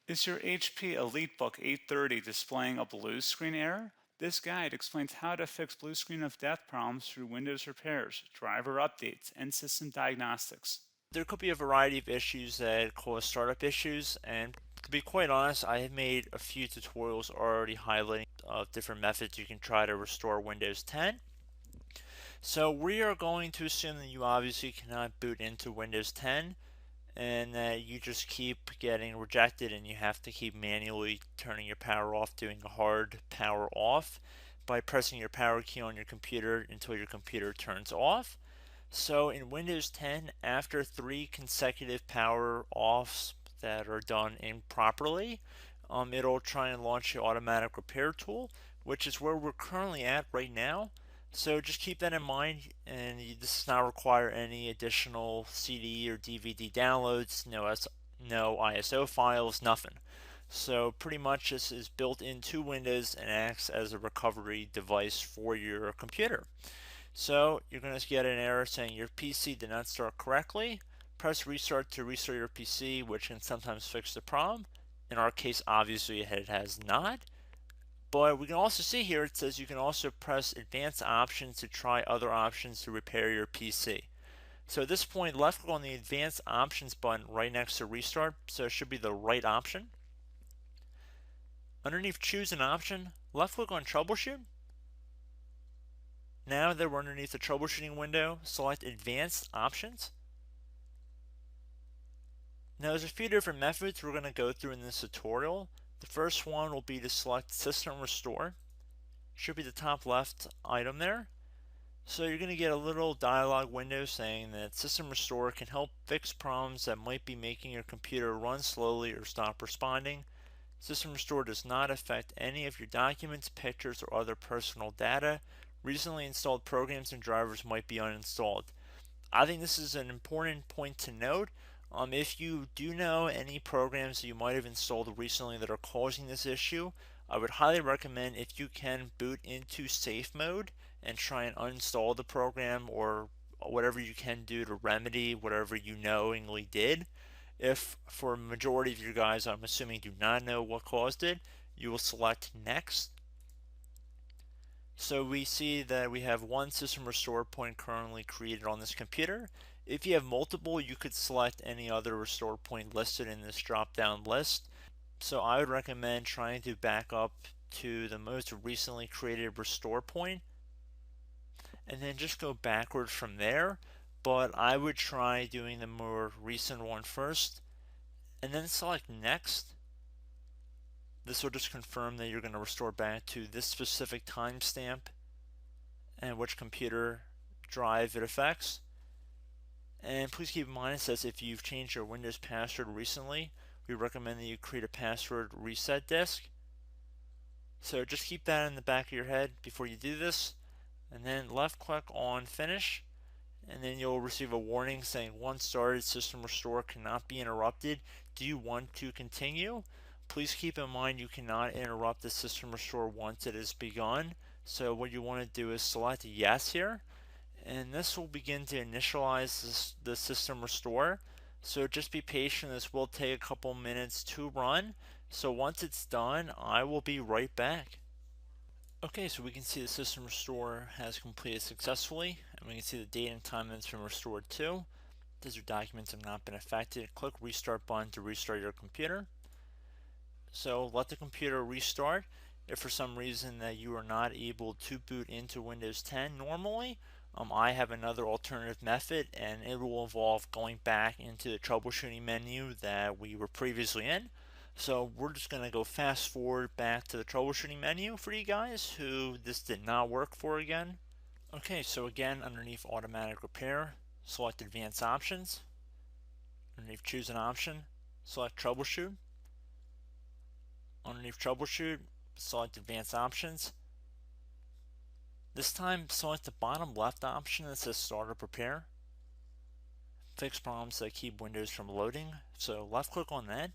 Is your HP EliteBook 830 displaying a blue screen error? This guide explains how to fix blue screen of death problems through Windows repairs, driver updates, and system diagnostics. There could be a variety of issues that cause startup issues, and to be quite honest, I have made a few tutorials already highlighting different methods you can try to restore Windows 10. So we are going to assume that you obviously cannot boot into Windows 10 and that you just keep getting rejected and you have to keep manually turning your power off, doing a hard power off by pressing your power key on your computer until your computer turns off. So in Windows 10, after 3 consecutive power offs that are done improperly, it'll try and launch the automatic repair tool, which is where we're currently at right now. So just keep that in mind, and this does not require any additional CD or DVD downloads, no ISO files, nothing. So pretty much this is built into Windows and acts as a recovery device for your computer. So you're going to get an error saying your PC did not start correctly. Press restart to restart your PC, which can sometimes fix the problem. In our case, obviously it has not. But we can also see here it says you can also press advanced options to try other options to repair your PC. So at this point, left click on the advanced options button right next to restart, so it should be the right option. Underneath choose an option, left click on troubleshoot. Now that we're underneath the troubleshooting window, select advanced options. Now there's a few different methods we're going to go through in this tutorial. The first one will be to select system restore. Should be the top left item there. So you're going to get a little dialog window saying that System Restore can help fix problems that might be making your computer run slowly or stop responding. System Restore does not affect any of your documents, pictures, or other personal data. Recently installed programs and drivers might be uninstalled. I think this is an important point to note. If you do know any programs that you might have installed recently that are causing this issue, I would highly recommend if you can boot into safe mode and try and uninstall the program or whatever you can do to remedy whatever you knowingly did. If for a majority of you guys, I'm assuming do not know what caused it, you will select next. So we see that we have one system restore point currently created on this computer. If you have multiple, you could select any other restore point listed in this drop down list. So I would recommend trying to back up to the most recently created restore point and then just go backwards from there. But I would try doing the more recent one first and then select next. This will just confirm that you're going to restore back to this specific timestamp and which computer drive it affects. And please keep in mind it says if you've changed your Windows password recently, we recommend that you create a password reset disk. So just keep that in the back of your head before you do this, and then left click on finish, and then you'll receive a warning saying once started, system restore cannot be interrupted. Do you want to continue? Please keep in mind you cannot interrupt the system restore once it is begun. So what you want to do is select yes here, and this will begin to initialize the system restore. So just be patient, this will take a couple minutes to run. So once it's done, I will be right back. Okay, so we can see the system restore has completed successfully, and we can see the date and time that it's been restored to. As your documents have not been affected, click restart button to restart your computer. So let the computer restart. If for some reason that you are not able to boot into Windows 10 normally, I have another alternative method, and it will involve going back into the troubleshooting menu that we were previously in. So we're just going to go fast forward back to the troubleshooting menu for you guys who this did not work for again. Okay, so again, underneath automatic repair, select advanced options. Underneath choose an option, select troubleshoot. Underneath troubleshoot, select advanced options. This time, select the bottom left option that says Startup Repair. Fix problems that keep Windows from loading. So left click on that.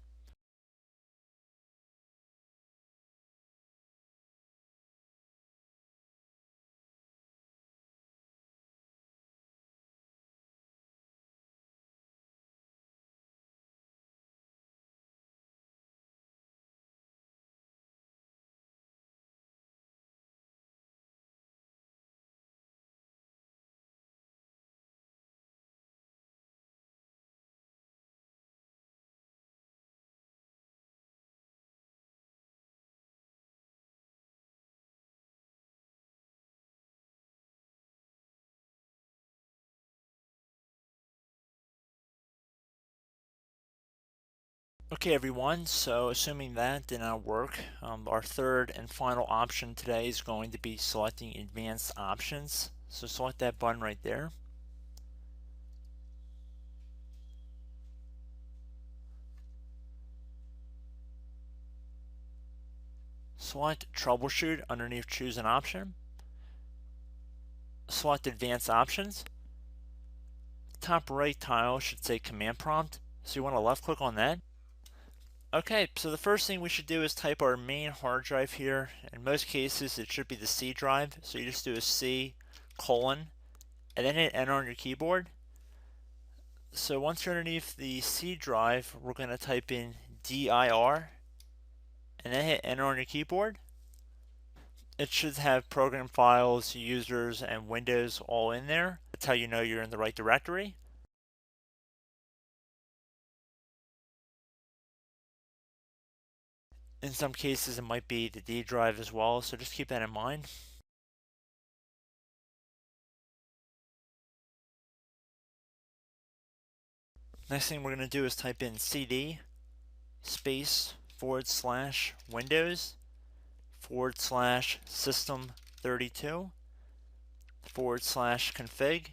Okay everyone, so assuming that did not work, our third and final option today is going to be selecting advanced options. So select that button right there. Select troubleshoot underneath choose an option. Select advanced options. Top right tile should say command prompt, so you want to left click on that. Okay, so the first thing we should do is type our main hard drive here. In most cases it should be the C drive, so you just do a C colon and then hit enter on your keyboard. So once you're underneath the C drive, we're going to type in dir and then hit enter on your keyboard. It should have program files, users, and Windows all in there. That's how you know you're in the right directory. In some cases it might be the D drive as well, so just keep that in mind. Next thing we're going to do is type in cd space / Windows / system32 / config,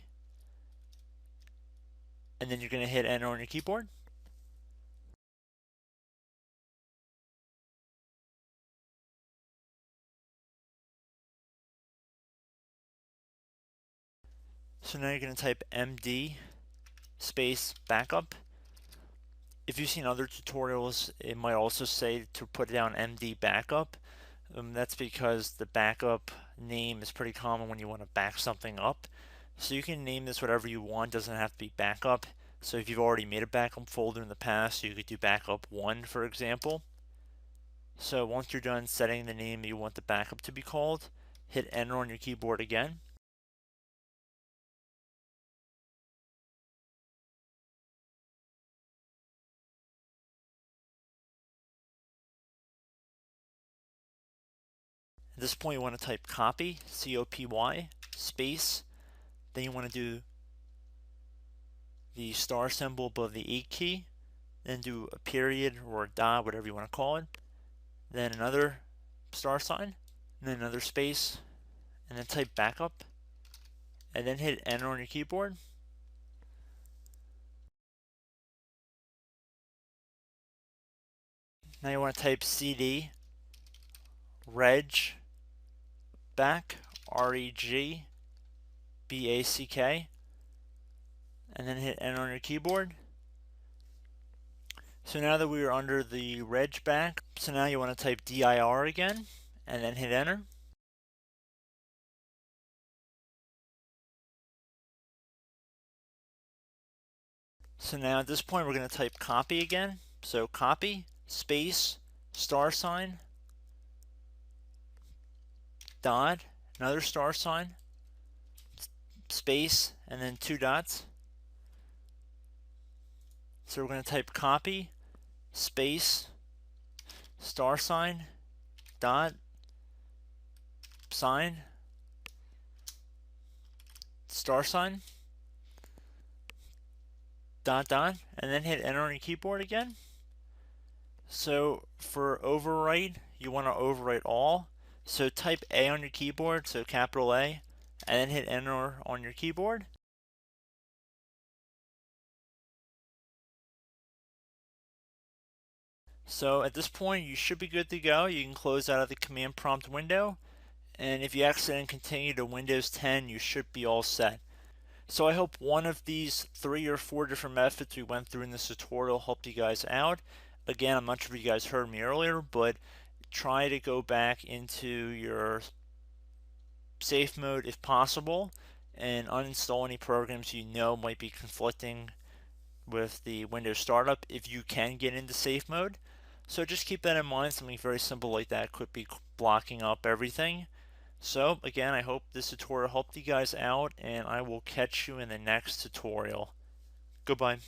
and then you're going to hit enter on your keyboard. So now you're going to type md space backup. If you've seen other tutorials, it might also say to put down md backup. That's because the backup name is pretty common when you want to back something up. So you can name this whatever you want, doesn't have to be backup. So if you've already made a backup folder in the past, you could do backup 1 for example. So once you're done setting the name you want the backup to be called, hit enter on your keyboard again. At this point you want to type copy, C-O-P-Y, space, then you want to do the star symbol above the 8 key, then do a period or a dot, whatever you want to call it, then another star sign, and then another space, and then type backup, and then hit enter on your keyboard. Now you want to type cd reg back, REG BACK, and then hit enter on your keyboard. So now that we are under the reg back, so now you want to type dir again, and then hit enter. So now at this point we're going to type copy again. So copy, space, star sign, dot, another star sign, space, and then 2 dots. So we're going to type copy, space, star sign, dot, sign, star sign, dot, dot, and then hit enter on your keyboard again. So for overwrite, you want to overwrite all. So type A on your keyboard, so capital A, and then hit enter on your keyboard. So at this point you should be good to go. You can close out of the command prompt window, and if you accidentally continue to Windows 10 you should be all set. So I hope one of these 3 or 4 different methods we went through in this tutorial helped you guys out. Again, I'm not sure if you guys heard me earlier, but try to go back into your safe mode if possible and uninstall any programs you know might be conflicting with the Windows startup if you can get into safe mode. So just keep that in mind. Something very simple like that could be blocking up everything. So again, I hope this tutorial helped you guys out, and I will catch you in the next tutorial. Goodbye.